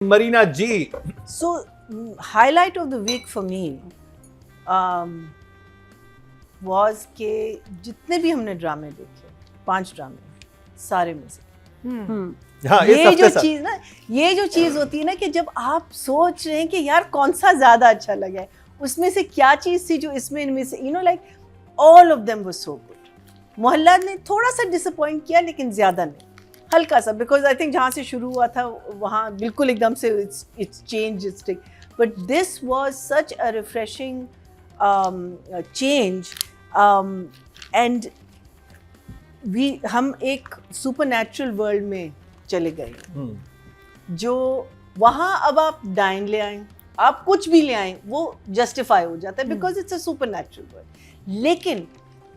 Marina G. So, highlight of the week for me was कि जितने भी हमने ड्रामे देखे, 5 ड्रामे, सारे में से हाँ, ये जो चीज़ होती है ना कि जब आप सोच रहे हैं कि यार कौन सा ज़्यादा अच्छा लगा है, उसमें से क्या चीज़ थी जो इसमें इनमें से like all of them were so good. मोहल्ला ने थोड़ा सा डिसअपॉइंट किया लेकिन ज़्यादा नहीं, हल्का सा, बिकॉज आई थिंक जहाँ से शुरू हुआ था वहाँ बिल्कुल एकदम से it's change it's tick, but this was such a refreshing change and हम एक सुपरनैचुरल वर्ल्ड में चले गए जो वहाँ अब आप डाइन ले आए, आप कुछ भी ले आए वो जस्टिफाई हो जाता है because it's a supernatural world. लेकिन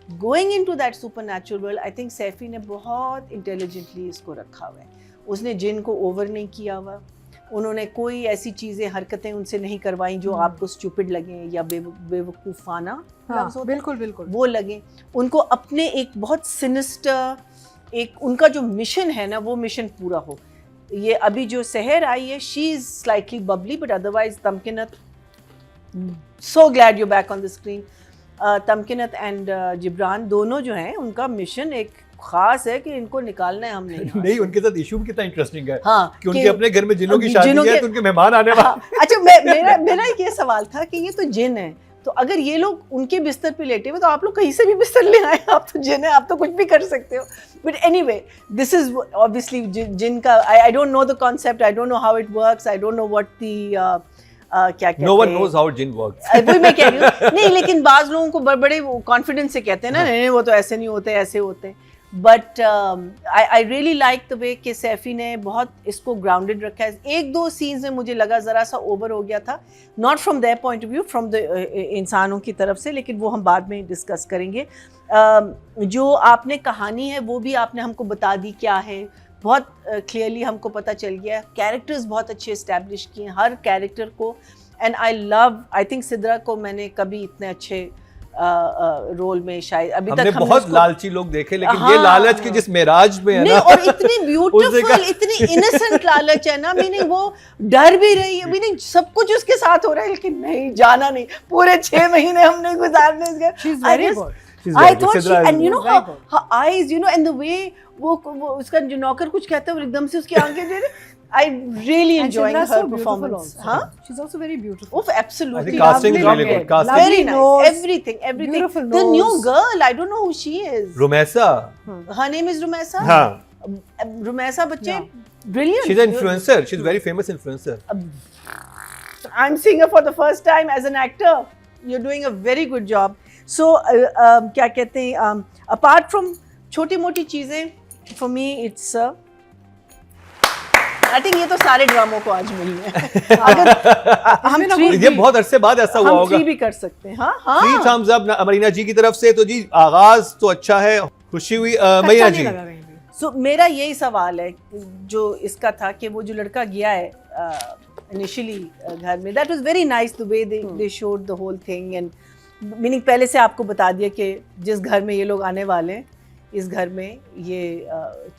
going in to that supernatural world I think Saifi ने बहुत इंटेलिजेंटली इसको रखा हुआ है. उसने जिन को ओवर नहीं किया हुआ, उन्होंने कोई ऐसी चीज़ें हरकतें उनसे नहीं करवाई जो आपको स्टूपिड लगें या बेवकूफ़ाना बिल्कुल बिल्कुल वो लगें. उनको अपने एक बहुत सिनिस्टर एक उनका जो मिशन है ना वो मिशन पूरा हो. ये अभी जो सहर आई है she is slightly bubbly but otherwise Tamkinat, so glad you back on the screen. Tamkinat and Jibran दोनों जो हैं उनका मिशन एक खास है कि इनको निकालना है हमने. नहीं, उनके साथ इशू भी कितना इंटरेस्टिंग है. हाँ, कि उनके अपने घर में जिनों की शादी है तो उनके मेहमान आने वाले. हाँ, अच्छा मेरा ये सवाल था कि ये तो जिन है, तो अगर ये लोग उनके बिस्तर पे लेटे हुए तो आप लोग कहीं से भी बिस्तर ले आए, आप तो जिन है, आप तो कुछ भी कर सकते हो. But anyway this is obviously जिन का I don't know the concept, I don't know how it works, I don't know what the क्या कहते हैं. No one knows how jinn works. वही मैं कह रही हूँ. नहीं, लेकिन बाज लोगों को बड़े कॉन्फिडेंस से कहते हैं ना, नहीं वो तो ऐसे नहीं होते, ऐसे होते हैं. But I really like the way कि सैफी ने बहुत इसको ग्राउंडेड रखा है. 1-2 सीन्स में मुझे लगा ज़रा सा ओवर हो गया था, not from their point of view, from the इंसानों की तरफ से, लेकिन वो हम बाद में डिस्कस करेंगे. जो आपने कहानी है वो भी आपने हमको बता दी क्या है, बहुत क्लियरली हमको पता चल गया. कैरेक्टर्स बहुत अच्छे इस्टेब्लिश किए हर कैरेक्टर को, एंड आई थिंक सिद्रा को मैंने कभी इतने अच्छे रोल में शायद अभी तक हमने बहुत लालची लोग देखे, लेकिन ये लालच की जिस मेराज में है ना, और इतनी ब्यूटीफुल इतनी इनोसेंट लालच है ना, मीनिंग वो डर भी रही है, मीनिंग सब कुछ उसके साथ हो रहा है लेकिन नहीं जाना नहीं. पूरे 6 महीने हमने गुजारने. I thought she, and you know her eyes, you know, and the way वो उसका जो नौकर कुछ कहता है वो एकदम से उसकी आंखें दे. I really enjoying her performance. Huh? She's also very beautiful. Oh, absolutely. I think casting is really good. Casting. Very nice. Everything. Beautiful The nose. new girl, I don't know who she is. Rumesa. Her name is Rumesa. हाँ. Rumesa बच्चे brilliant. She's an influencer. She's a very famous influencer. I'm seeing her for the first time as an actor. You're doing a very good job. So क्या कहते हैं, apart from छोटी मोटी चीज़ें, for me it's I think ये तो सारे ड्रामों को आज मिली है. अगर हम ये बहुत अरसे बाद ऐसा हुआ होगा. हम 3 भी कर सकते हैं. हाँ 3 thumbs up मरीना जी की तरफ से. तो जी आगाज तो अच्छा है, खुशी हुई. मरीना जी, सो मेरा यही सवाल है जो इसका था कि वो जो लड़का गया है इनिशियली घर में, that was very nice the way they showed the whole thing, and meaning पहले से आपको बता दिया कि जिस घर में ये लोग आने वाले हैं इस घर में ये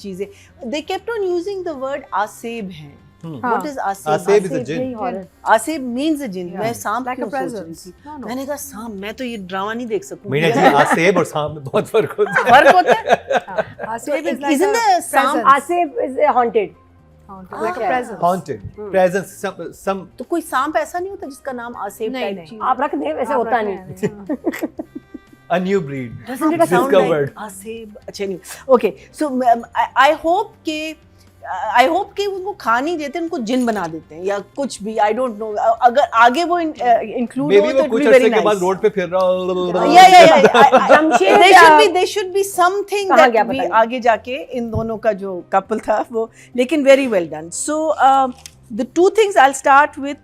चीजें. They kept on using the word आसेब है. What is आसेब? आसेब is a jinn. आसेब means a jinn. मैं सांप क्यों सोच रही थी? मैंने कहा सांप, मैं तो ये ड्रामा नहीं देख सकूं. मीना जी, आसेब और सांप में बहुत फर्क होता है. फर्क होता है. Aseb is like Isn't the सांप Aseb is haunted. Like a presence. Haunted. Presence. Some. तो कोई सांप ऐसा नहीं होता जिसका नाम आसेब टाइप चीज? आप रख दें, वैसे होता नहीं. A new breed. Doesn't it sound like आसेब? अच्छा नहीं. Okay, so I hope कि उनको खा नहीं देते, उनको जिन बना देते हैं या कुछ भी. I don't know. अगर आगे वो include हो तो it will be very nice. के बाद रोड पे फिर रहा. Yeah. There should be something that we आगे जाके इन दोनों का जो couple था वो, लेकिन very well done. So the 2 things I'll start with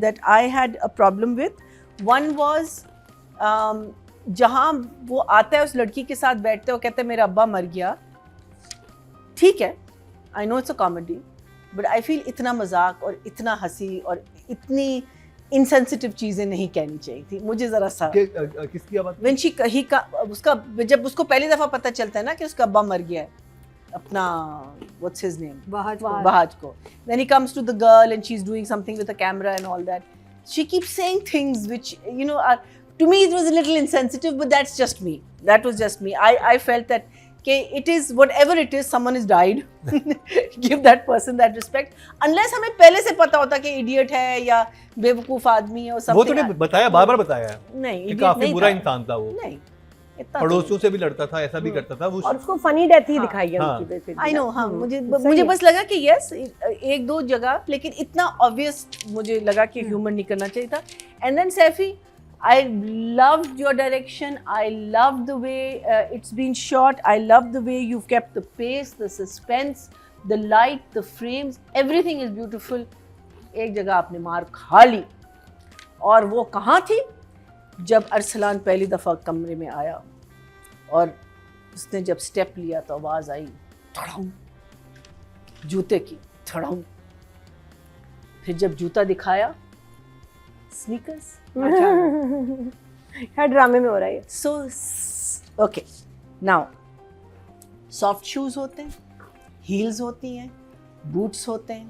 that I had a problem with. One was जहाँ वो आता है उस लड़की के साथ बैठते हो, कहते हैं मेरा अब्बा मर गया. ठीक है, I know it's a comedy, but I feel इतना मजाक और इतना हंसी और इतनी इनसेंसिटिव चीज़ें नहीं कहनी चाहिए थी. मुझे ज़रा सा किसकी बात? व्हेन शी उसका जब उसको पहली दफ़ा पता चलता है ना कि उसका अब्बा मर गया है, अपना what's his name Bahaj. Bahaj ko. Then he comes to the girl and she's doing something with a camera and all that. She keeps saying things which, you know, are, to me it was a little insensitive, but that's just me. That was just me. I felt that okay, it is whatever it is, someone has died. Give that person that respect. Unless हमें पहले से पता होता कि idiot है या बेवकूफ आदमी है और वो something. तो बताया, बार-बार बताया है नहीं, कि idiot काफी नहीं बुरा था। इंसान था वो, नहीं, इतना पड़ोसियों से भी लड़ता था, ऐसा भी करता था वो। और उसको फनी डेथ ही हाँ, दिखाई है हाँ। उनकी बेसिकली। आई नो, हाँ, मुझे सही है। बस लगा कि यस एक दो जगह, लेकिन इतना ऑब्वियस मुझे लगा कि ह्यूमर नहीं करना चाहिए था. And then Saifi, I loved your direction. I loved the way it's been shot. I loved the way you've kept the pace, the suspense, the light, the frames. Everything is beautiful. एक जगह आपने मार खा ली, और वो कहाँ थी? जब अरसलान पहली दफ़ा कमरे में आया और उसने जब स्टेप लिया तो आवाज़ आई थड़ाऊं, जूते की थड़ाऊं. फिर जब जूता दिखाया, स्नीकर्स. क्या ड्रामे में हो रहा है ये? So, okay, now, soft shoes होते हैं, heels होती हैं, boots होते हैं,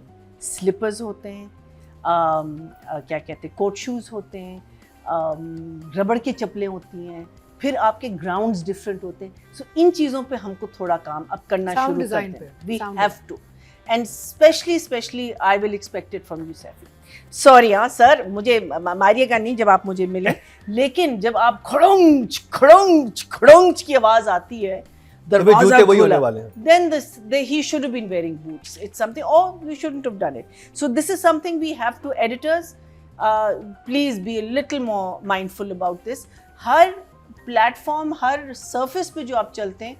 slippers होते हैं, क्या कहते हैं, coat shoes होते हैं, रबड़ की चप्पलें होती हैं, फिर आपके grounds different होते हैं. So, इन चीज़ों पे हमको थोड़ा काम अब करना Sound शुरू design करते हैं. पे, We sound have to. And especially I will expect it from you, Saifi. Sorry हाँ सर, मुझे मारिएगा नहीं जब आप मुझे मिले, लेकिन जब आप खड़ोंच खड़ोंच खड़ोंच की आवाज आती है, दरवाजा वही होने वाले हैं. then he should have been wearing boots. It's something, oh, we shouldn't have done it. So this is something we have to, editors, please be a little more mindful about this. Her platform, her surface पे जो आप चलते हैं,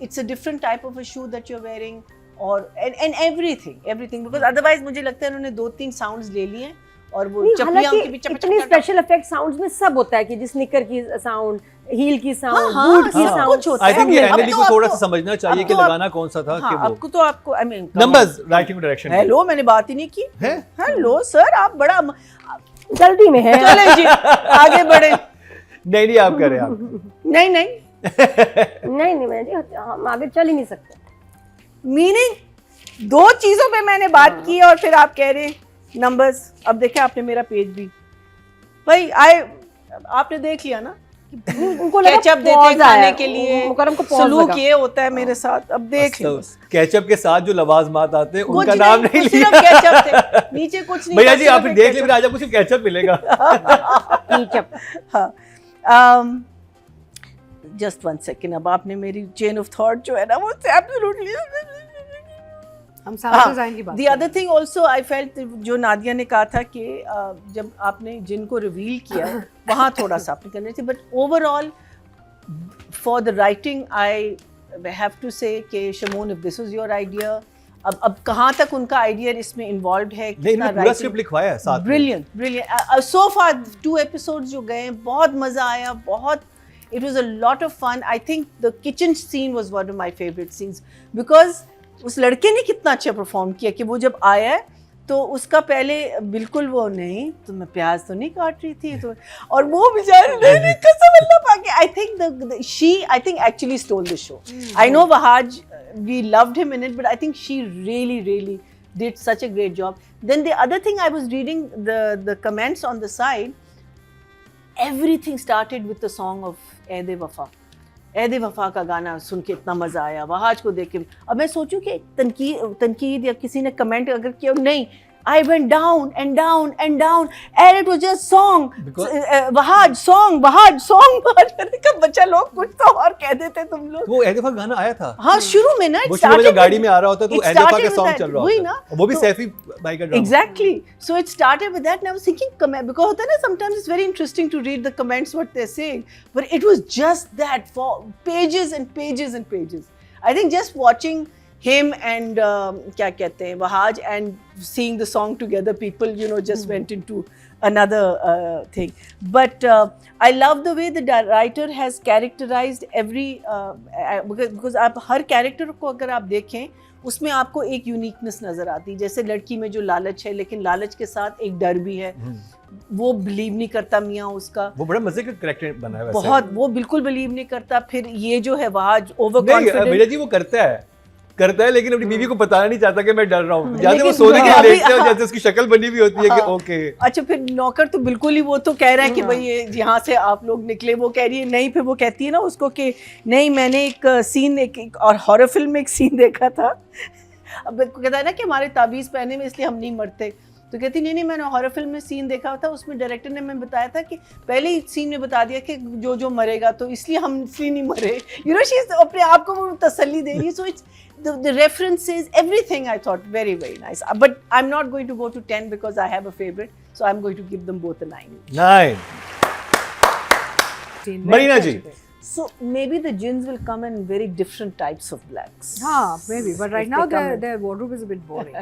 it's a different type of a shoe that you're wearing. और and everything because otherwise मुझे लगता है उन्होंने 2-3 साउंड्स ले लिए और वो चप्पलियां उनकी भी इतनी स्पेशल इफेक्ट साउंड्स में सब होता है कि जिस स्निकर की साउंड, हील की साउंड, हाँ, बूट की सब साउंड, कुछ होता आई है. थिंक ये अब एनएलई तो को थोड़ा सा आपको- समझना चाहिए अब कि तो आप- लगाना कौन सा था हाँ, कि वो आपको तो आपको I mean numbers, writing direction. Hello, मैंने बात ही नहीं की. है? हेलो सर, आप बड़ा जल्दी में है. चले जी, आगे बढ़े. नहीं आप करें आप. नहीं नहीं मैं जी हम आगे चल ही नहीं सकते. मीनिंग 2 चीजों पे मैंने बात की और फिर आप कह रहे नंबर्स. अब देखे आपने मेरा पेज भी भाई आपने देख लिया ना, उनको लगा केचप देते pause खाने आया. के लिए, मुकरम को pause सलूक लगा. ये होता है मेरे साथ. अब देख लो, केचप के साथ जो लवाजमात आते हैं कुछ उनका नाम नहीं कुछ लिया. सिर्फ केचप थे, नीचे कुछ नहीं भैया था, जी सिर्फ आप फिर एक देख केचप. ले, आज आपको सिर्फ केचप मिलेगा. कीचप. हाँ. Just 1 second. अब आपने मेरी चेन ऑफ थॉट जो है ना वो एब्सोल्युटली. हम साउंड डिजाइन की बात The other thing also I felt, जो नादिया ने कहा था कि जब आपने जिनको रिवील किया वहाँ थोड़ा सा आपने करना चाहिए, but overall for the writing I have to say कि Shamoon, if this was your idea, अब कहाँ तक उनका आइडिया इसमें इन्वॉल्व है, नहीं इन्होंने पूरा स्क्रिप्ट लिखवाया है साथ में. ब्रिलियंट. सो फार 2 एपिसोड्स जो गए, बहुत मज़ा आया, बहुत. It was a lot of fun. I think the kitchen scene was one of my favorite scenes because उस लड़के ने कितना अच्छा परफॉर्म किया कि वो जब आया है तो उसका पहले बिल्कुल वो नहीं, तो मैं प्याज तो नहीं काट रही थी तो, और वो बेचारे नहीं कसम अल्लाह पाके. I think actually stole the show. I know Bahaj, we loved him in it, but I think she really did such a great job. Then the other thing, I was reading the comments on the side. Everything started with the song of ऐदे वफा. ऐदे वफा का गाना सुन के इतना मज़ा आया, वहाज को देख के. अब मैं सोचूं कि तनकीद या किसी ने कमेंट अगर किया, नहीं, I went down and down and down and it was just song. Wahaj song. मैंने कहा बच्चा लोग कुछ तो और कह देते तुम लोग. वो एदेफा गाना आया था. हाँ, शुरू में ना, वो शुरू में जब गाड़ी में आ रहा होता है तो it एदेफा started के with सॉन्ग that. चल रहा वही होता ना, है. वो भी तो- सैफी भाई का drama. Exactly. So it started with that, and I was thinking, because होता है ना, sometimes it's very interesting to read the comments what they're saying, but it was just that for pages and pages and pages. I think just watching him and क्या कहते हैं, Wahaj, and seeing the song together, people just went into another thing. But I love the way the writer has characterized every because आप हर character को अगर आप देखें उसमें आपको एक यूनिकनेस नज़र आती है. जैसे लड़की में जो लालच है, लेकिन लालच के साथ एक डर भी है. वो बिलीव नहीं करता मियाँ उसका, वो बड़ा मजे का करेक्टर बना है वैसे। बहुत, वो बिल्कुल बिलीव नहीं करता। फिर ये जो है वहाँ ओवर नहीं कॉन्फिडेंट, मीरा जी वो करता है लेकिन अपनी बीवी को बताना नहीं चाहता कि मैं डर रहा हूँ। जैसे वो लेकिन सोने के अभी- लेटते हैं हाँ। जैसे उसकी शक्ल बनी हुई होती है कि हाँ। ओके। अच्छा फिर नौकर तो बिल्कुल ही, वो तो कह रहा है कि भाई ये यहाँ से आप लोग निकले, वो कह रही है नहीं, फिर वो कहती है ना उसको कि नहीं मैंने एक सीन एक और हॉरर फिल्म में एक सीन देखा था। अब कहता है ना कि हमारे ताबीज़ पहने में इसलिए हम नहीं मरते, तो कहती नहीं मैंने हॉरर फिल्म में सीन देखा था, उसमें डायरेक्टर ने मैं बताया था कि पहले ही सीन में बता दिया कि जो मरेगा, तो इसलिए हम इसलिए नहीं मरे। यू नो शी अपने आप को वो तसल्ली दे रही है। So it's the references, everything I thought very nice. But I'm not going to go to 10 because I have a favorite, so I'm going to give them both a 9. 9 Marina ji. So maybe the gins will come in very different types of blacks. हाँ, maybe. But right If now they come in. their wardrobe is a bit boring.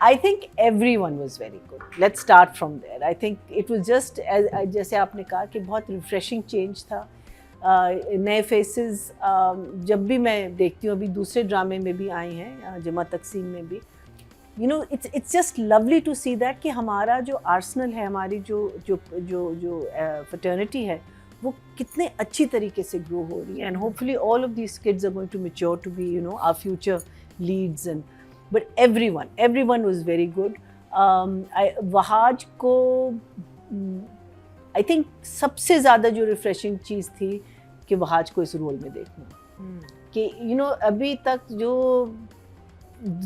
I think everyone was very good. Let's start from there. I think it was just जैसे आपने कहा कि बहुत refreshing change था। नए faces जब भी मैं देखती हूँ, अभी दूसरे ड्रामे में भी आए हैं, जमा तकसीम में भी, you know it's just lovely to see that कि हमारा जो आर्सेनल है, हमारी जो फ्रेटर्निटी है, वो कितने अच्छी तरीके से ग्रो हो रही है। And hopefully all of these kids are going to mature to be our future leads. And but everyone was very good. Wahaj को आई थिंक सबसे ज़्यादा जो रिफ्रेशिंग चीज़ थी कि वहाज को इस रोल में देखना, कि यू नो अभी तक जो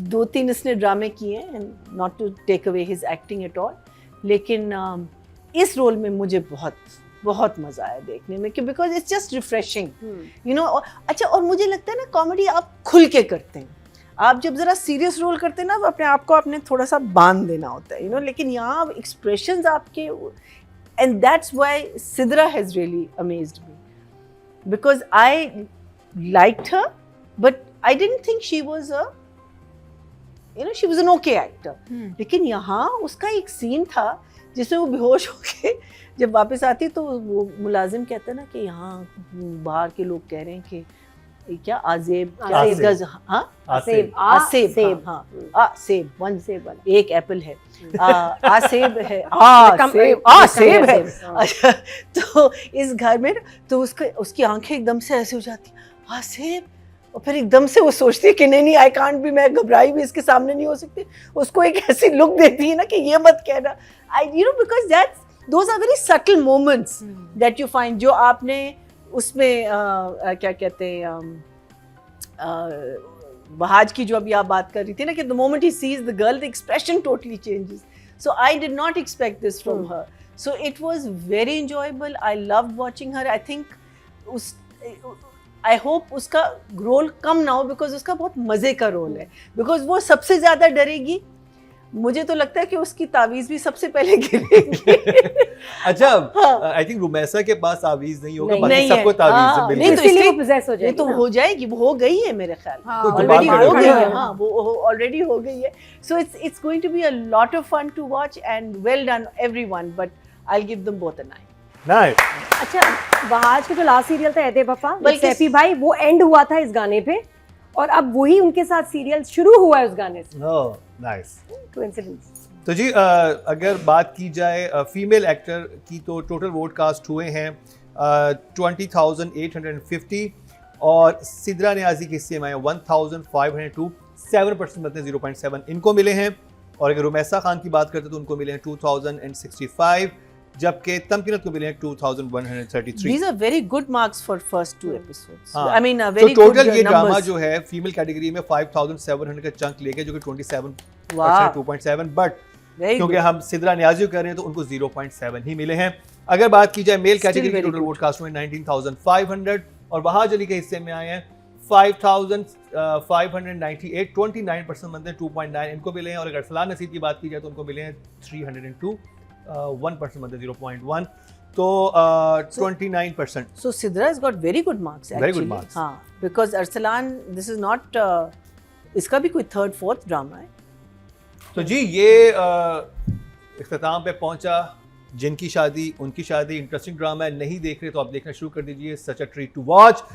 2-3 इसने ड्रामे किए हैं, not to take away his acting at all, लेकिन इस रोल में मुझे बहुत मज़ा आया देखने में, कि because it's just refreshing, you know. अच्छा, और मुझे लगता है ना कॉमेडी आप खुल के करते हैं, आप जब ज़रा सीरियस रोल करते हैं ना तो अपने आप को आपने थोड़ा सा बांध देना होता है, यू नो। लेकिन यहाँ एक्सप्रेशंस आपके, and that's why Sidra has really amazed me, because I liked her, but I didn't think she was she was an okay actor. लेकिन यहाँ उसका एक सीन था जिसमें वो बेहोश होके जब वापस आती तो वो मुलाजिम कहता है ना कि यहाँ बाहर के लोग कह रहे हैं कि क्या आसेब वन सेब वाला एक एप्पल है, आसेब है, आसेब है। अच्छा, तो इस घर में तो उसकी आंखें एकदम से ऐसे हो जाती, आसेब, और फिर एकदम से वो सोचती है कि नहीं आई कांट भी, मैं घबराई भी इसके सामने नहीं हो सकती। उसको एक ऐसी लुक देती है ना कि ये मत कहना, because those are very subtle moments that you find, जो आपने उसमें क्या कहते हैं वहाज की जो अभी आप बात कर रही थी ना, कि the moment he sees the girl the expression totally changes. So I did not expect this from her, so it was very enjoyable. I loved watching her. I think I hope उसका role कम ना हो, because उसका बहुत मज़े का role है, because वो सबसे ज़्यादा डरेगी। मुझे तो लगता है कि उसकी तावीज़ भी सबसे पहले गिरेगी। अच्छा, आई थिंक रुमैसा के पास तावीज़ नहीं होगा, बाकी नहीं सबको है। तावीज़ है, नहीं तो बिल्कुल। इसलिए वो possess हो नहीं तो जाएगी हो जाएगी, वो हो गई है मेरे ख्याल, हाँ, ऑलरेडी बात हो कर गई रहे है, हो। हाँ वो ऑलरेडी हो गई है। So it's going to be a lot of fun to watch and well done everyone, but I will give them both a 9। Nice. अच्छा, वहाज का जो लास्ट सीरियल था एदे वफा, बल्कि सैफी भाई, वो एंड हुआ था इस गाने पे, और अब वही उनके साथ सीरियल शुरू हुआ है उस गाने से। Oh, nice. कोइंसिडेंस। तो जी अगर बात की जाए फीमेल एक्टर की, तो टोटल वोट कास्ट हुए हैं 20,850, और सिद्रा नियाज़ी के हिस्से में आए 1,502, 7% मतलब 0.7 इनको मिले हैं। और अगर रुमैसा खान की बात करते तो उनको मिले हैं 2,065, जबकि तमकीनत को मिले हैं 2,133। These are very good marks for first 2 episodes. हाँ। I mean, तो very टोटल good ये ड्रामा numbers. जो है फीमेल कैटेगरी में 5,700 का चंक लेके, जो कि 27% Wow. 2.7, बट Very क्योंकि good. हम सिद्रा नियाज़ी कर रहे हैं तो उनको 0.7 ही मिले हैं। अगर बात की जाए मेल Still कैटेगरी की, very total good. Vote cast हुए 19,500, और वहाज अली के हिस्से में आए हैं 5,598, 29% मतलब 2.9 इनको मिले हैं। और अगर अरसलान नसीब की बात की जाए तो उनको मिले हैं 302, 1% मतलब 0.1, तो 29%। So Sidra has got very good marks actually. Very good marks. हाँ, because Arsalan, this is not इसका भी कोई 3rd 4th ड्रामा है। तो जी ये इख्तिताम पे पहुंचा जिनकी शादी उनकी शादी, इंटरेस्टिंग ड्रामा है, नहीं देख रहे तो आप देखना शुरू कर दीजिए, सच अ ट्रीट टू वॉच।